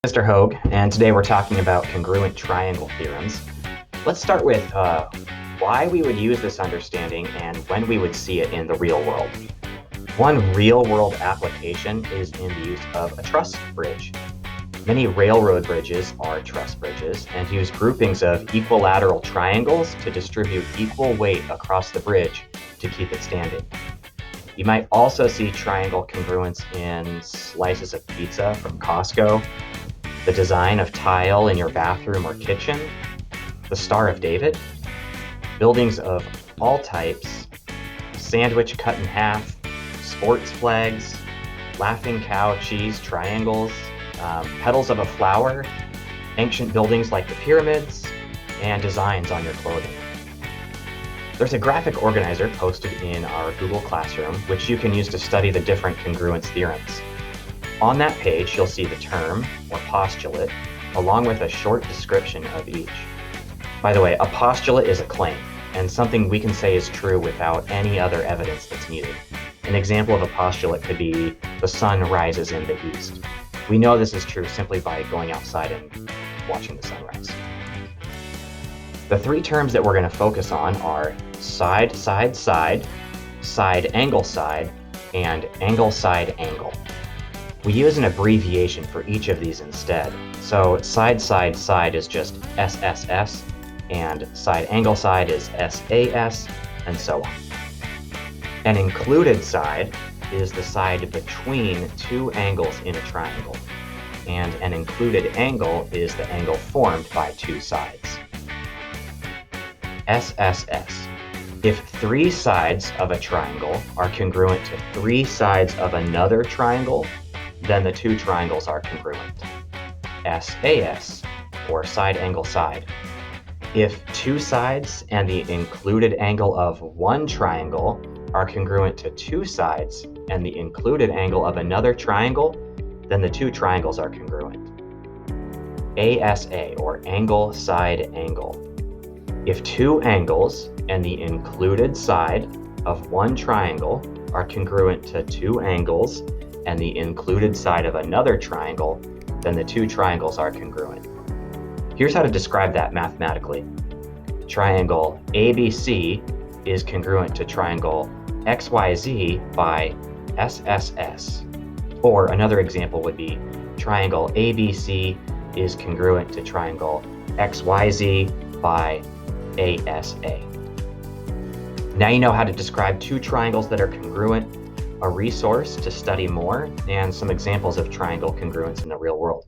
Mr. Hogue, and today we're talking about congruent triangle theorems. Let's start with why we would use this understanding and when we would see it in the real world. One real-world application is in the use of a truss bridge. Many railroad bridges are truss bridges and use groupings of equilateral triangles to distribute equal weight across the bridge to keep it standing. You might also see triangle congruence in slices of pizza from Costco, the design of tile in your bathroom or kitchen, the Star of David, buildings of all types, sandwich cut in half, sports flags, laughing cow cheese triangles, petals of a flower, ancient buildings like the pyramids, and designs on your clothing. There's a graphic organizer posted in our Google Classroom, which you can use to study the different congruence theorems. On that page, you'll see the term, or postulate, along with a short description of each. By the way, a postulate is a claim, and something we can say is true without any other evidence that's needed. An example of a postulate could be, the sun rises in the east. We know this is true simply by going outside and watching the sunrise. The three terms that we're going to focus on are side, side, side, side, angle, side, and angle, side, angle. We use an abbreviation for each of these instead. So side, side, side is just SSS, and side, angle, side is SAS, and so on. An included side is the side between two angles in a triangle, and an included angle is the angle formed by two sides. SSS. If three sides of a triangle are congruent to three sides of another triangle, then the two triangles are congruent. SAS, or side angle side. If two sides and the included angle of one triangle are congruent to two sides and the included angle of another triangle, then the two triangles are congruent. ASA, or angle side angle. If two angles and the included side of one triangle are congruent to two angles and the included side of another triangle, then the two triangles are congruent. Here's how to describe that mathematically. Triangle ABC is congruent to triangle XYZ by SSS. Or another example would be triangle ABC is congruent to triangle XYZ by ASA. Now you know how to describe two triangles that are congruent, a resource to study more, and some examples of triangle congruence in the real world.